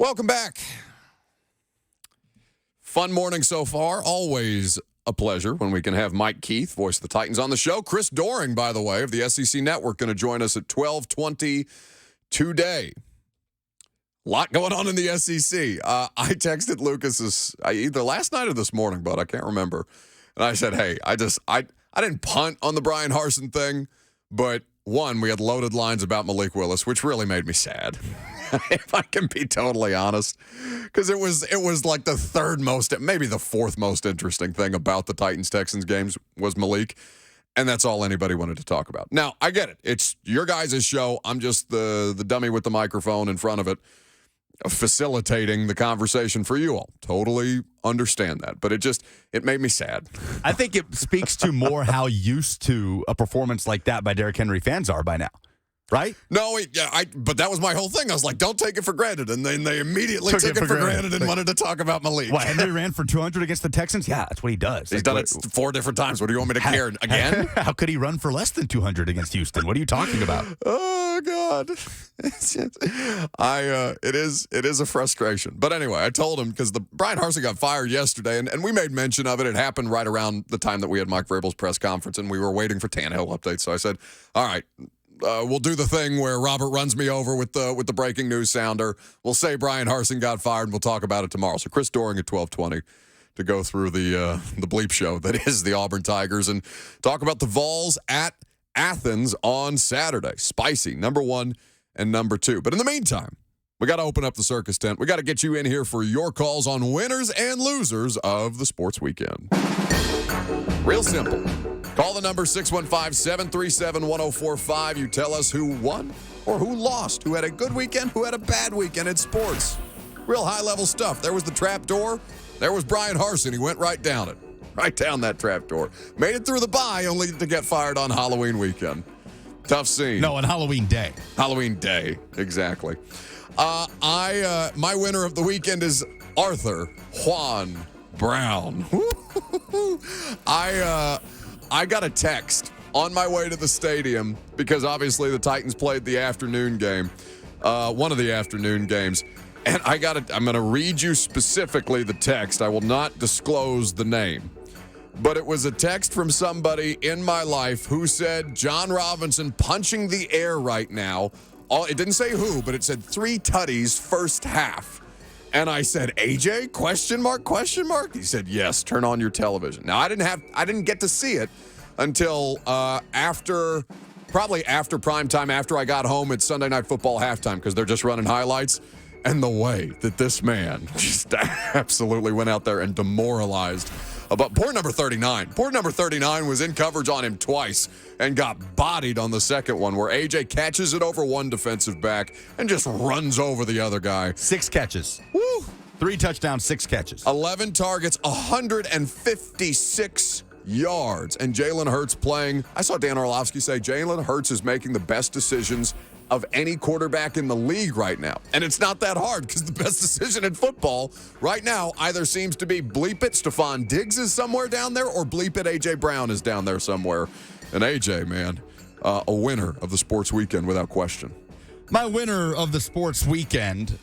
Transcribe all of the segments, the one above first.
Welcome back. Fun morning so far. Always a pleasure when we can have Mike Keith, voice of the Titans, on the show. Chris Doering, by the way, of the SEC Network, going to join us at 12:20 today. A lot going on in the SEC. I texted Lucas either last night or this morning, but I can't remember. And I said, hey, I didn't punt on the Brian Harsin thing, but one, we had loaded lines about Malik Willis, which really made me sad. If I can be totally honest, because it was like the third most, maybe the fourth most interesting thing about the Titans-Texans games was Malik, and that's all anybody wanted to talk about. Now, I get it. It's your guys' show. I'm just the dummy with the microphone in front of it, facilitating the conversation for you all. Totally understand that, but it made me sad. I think it speaks to more how used to a performance like that by Derrick Henry fans are by now. Right? No, but that was my whole thing. I was like, don't take it for granted. And then they immediately took it for granted and wanted to talk about Malik. What, Henry ran for 200 against the Texans? Yeah, that's what he does. He's done it 4 different times. What do you want me to care again? How could he run for less than 200 against Houston? What are you talking about? Oh, God. It is a frustration. But anyway, I told him because Brian Harsin got fired yesterday, and we made mention of it. It happened right around the time that we had Mike Vrabel's press conference, and we were waiting for Tannehill updates. So I said, all right, we'll do the thing where Robert runs me over with the breaking news sounder. We'll say Brian Harsin got fired, and we'll talk about it tomorrow. So Chris Doering at 12:20 to go through the bleep show that is the Auburn Tigers and talk about the Vols at Athens on Saturday. Spicy, number 1 and number 2. But in the meantime, we got to open up the circus tent. We got to get you in here for your calls on winners and losers of the sports weekend. Real simple. Call the number 615-737-1045. You tell us who won or who lost, who had a good weekend, who had a bad weekend in sports. Real high-level stuff. There was the trap door. There was Brian Harsin. He went right down it. Right down that trap door. Made it through the bye only to get fired on Halloween weekend. Tough scene. No, on Halloween day. Halloween day, exactly. My winner of the weekend is Arthur Juan Brown. I got a text on my way to the stadium because obviously the Titans played the afternoon game, one of the afternoon games. And I'm going to read you specifically the text. I will not disclose the name. But it was a text from somebody in my life who said, John Robinson punching the air right now. It didn't say who, but it said 3 tutties first half. And I said, AJ, question mark? He said, yes, turn on your television. Now, I didn't get to see it until probably after prime time, after I got home at Sunday Night Football halftime, because they're just running highlights. And the way that this man just absolutely went out there and demoralized about poor number 39. Poor number 39 was in coverage on him twice and got bodied on the second one where AJ catches it over one defensive back and just runs over the other guy. 6 catches. Woo! 3 touchdowns, 6 catches. 11 targets, 156 yards. And Jalen Hurts playing. I saw Dan Orlovsky say Jalen Hurts is making the best decisions of any quarterback in the league right now. And it's not that hard because the best decision in football right now either seems to be bleep it, Stephon Diggs is somewhere down there, or bleep it, A.J. Brown is down there somewhere. And A.J., man, a winner of the sports weekend without question. My winner of the sports weekend,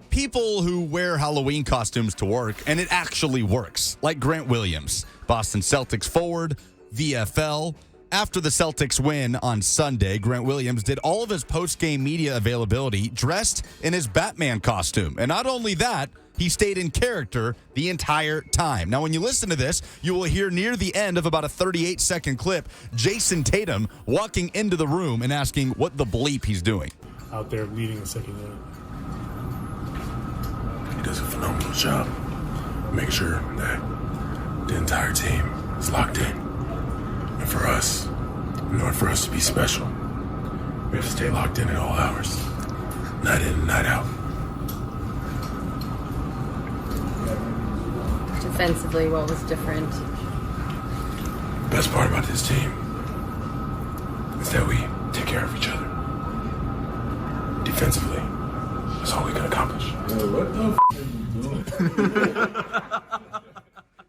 people who wear Halloween costumes to work, and it actually works, like Grant Williams, Boston Celtics forward, VFL. After the Celtics win on Sunday, Grant Williams did all of his post-game media availability dressed in his Batman costume. And not only that, he stayed in character the entire time. Now, when you listen to this, you will hear near the end of about a 38-second clip, Jason Tatum walking into the room and asking what the bleep he's doing. Out there leading the second unit. He does a phenomenal job making sure that the entire team is locked in. And for us, in order for us to be special, we have to stay locked in at all hours. Night in and night out. Defensively, what was different? The best part about this team is that we take care of each other. Defensively, that's all we can accomplish. What the f*** are you doing?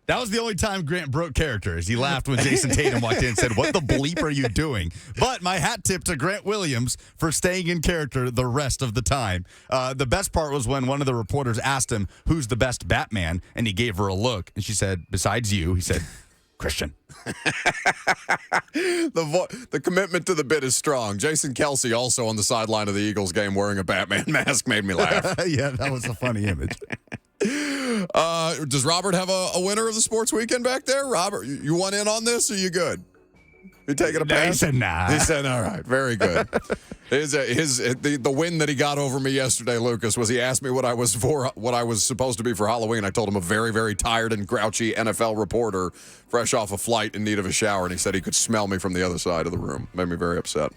That was the only time Grant broke character, as he laughed when Jason Tatum walked in and said, "What the bleep are you doing?" But my hat tip to Grant Williams for staying in character the rest of the time. The best part was when one of the reporters asked him, "Who's the best Batman?" And he gave her a look, and she said, "Besides you," he said, "Christian." The commitment to the bit is strong. Jason Kelsey, also on the sideline of the Eagles game wearing a Batman mask, made me laugh. Yeah, that was a funny image. Does Robert have a winner of the sports weekend back there? Robert, you want in on this, or you good? You taking a pass? He said nah. He said, all right, very good. The win that he got over me yesterday, Lucas, was he asked me what I was supposed to be for Halloween. I told him a very, very tired and grouchy NFL reporter, fresh off a flight in need of a shower, and he said he could smell me from the other side of the room. Made me very upset.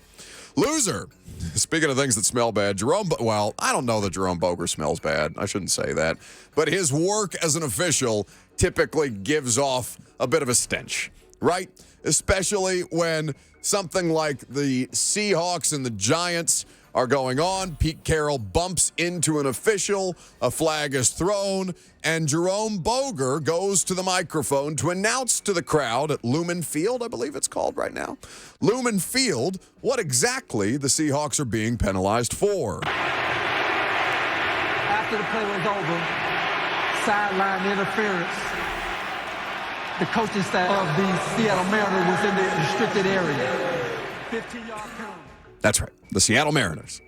Loser. Speaking of things that smell bad, I don't know that Jerome Boger smells bad. I shouldn't say that. But his work as an official typically gives off a bit of a stench, right? Especially when something like the Seahawks and the Giants are going on. Pete Carroll bumps into an official, a flag is thrown, and Jerome Boger goes to the microphone to announce to the crowd at Lumen Field, I believe it's called right now, Lumen Field, what exactly the Seahawks are being penalized for. After the play was over, sideline interference. The coaching staff of the Seattle Mariners was in the restricted area. 15-yard penalty. That's right, the Seattle Mariners.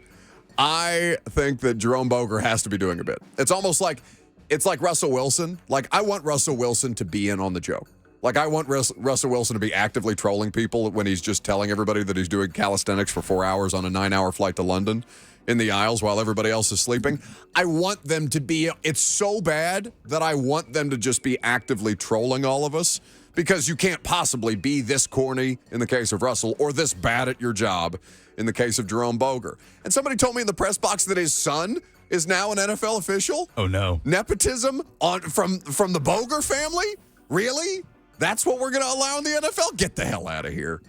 I think that Jerome Boger has to be doing a bit. It's almost like, it's like Russell Wilson. Like, I want Russell Wilson to be in on the joke. Like, I want Russell Wilson to be actively trolling people when he's just telling everybody that he's doing calisthenics for 4 hours on a 9-hour flight to London in the aisles while everybody else is sleeping. I want them to be, it's so bad that I want them to just be actively trolling all of us, because you can't possibly be this corny in the case of Russell or this bad at your job in the case of Jerome Boger. And somebody told me in the press box that his son is now an NFL official. Oh, no. Nepotism from the Boger family? Really? That's what we're going to allow in the NFL? Get the hell out of here.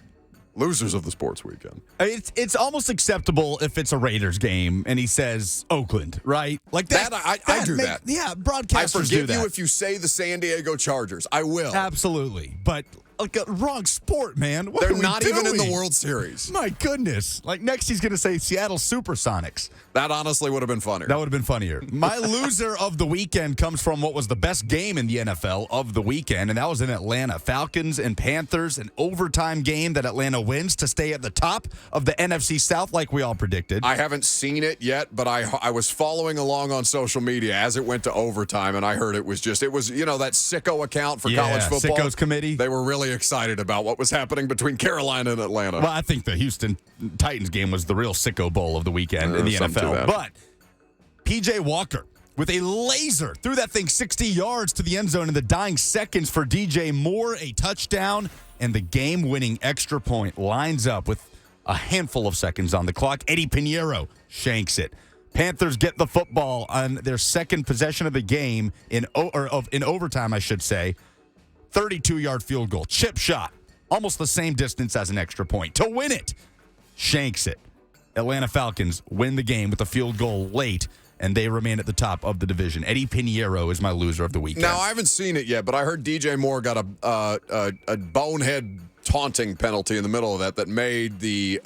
Losers of the sports weekend. It's almost acceptable if it's a Raiders game and he says Oakland, right? Like that. I do that. Yeah, broadcasters I forgive do that. you if you say the San Diego Chargers. I will. Absolutely. But like a wrong sport, man. What They're are we not even in the doing? World Series. My goodness. Like next he's going to say Seattle Supersonics. That honestly would have been funnier. That would have been funnier. My loser of the weekend comes from what was the best game in the NFL of the weekend, and that was in Atlanta. Falcons and Panthers, an overtime game that Atlanta wins to stay at the top of the NFC South like we all predicted. I haven't seen it yet, but I was following along on social media as it went to overtime, and I heard it was that sicko account for college football. Sickos Committee. They were really excited about what was happening between Carolina and Atlanta. Well, I think the Houston Titans game was the real sicko bowl of the weekend in the NFL. But P.J. Walker with a laser threw that thing 60 yards to the end zone in the dying seconds for DJ Moore, a touchdown, and the game-winning extra point lines up with a handful of seconds on the clock. Eddie Pinheiro shanks it. Panthers get the football on their second possession of the game in overtime, I should say. 32-yard field goal, chip shot, almost the same distance as an extra point to win it. Shanks it. Atlanta Falcons win the game with a field goal late, and they remain at the top of the division. Eddie Pinheiro is my loser of the weekend. Now, I haven't seen it yet, but I heard DJ Moore got a bonehead taunting penalty in the middle of that made the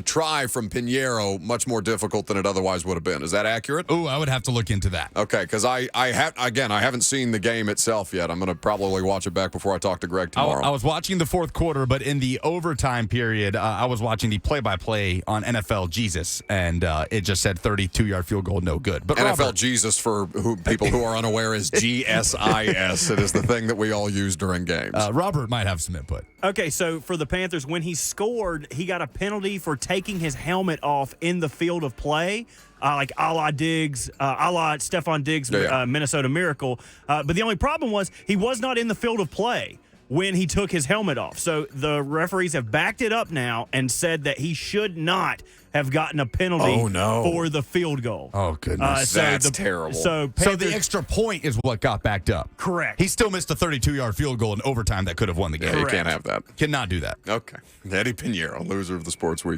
try from Pinheiro much more difficult than it otherwise would have been. Is that accurate? Oh, I would have to look into that. Okay, because I haven't seen the game itself yet. I'm going to probably watch it back before I talk to Greg tomorrow. I was watching the fourth quarter, but in the overtime period, I was watching the play-by-play on NFL Jesus, and it just said 32-yard field goal, no good. But NFL Robert, Jesus, for people who are unaware, is GSIS. It is the thing that we all use during games. Robert might have some input. Okay, so for the Panthers, when he scored, he got a penalty for taking his helmet off in the field of play, like a la Diggs, a la Stephon Diggs, Minnesota Miracle. But the only problem was he was not in the field of play when he took his helmet off. So the referees have backed it up now and said that he should not have gotten a penalty for the field goal. Oh, goodness. That's terrible. So the extra point is what got backed up. Correct. He still missed a 32-yard field goal in overtime that could have won the game. Yeah, you can't have that. Cannot do that. Okay. Eddie Pinheiro, loser of the sports week.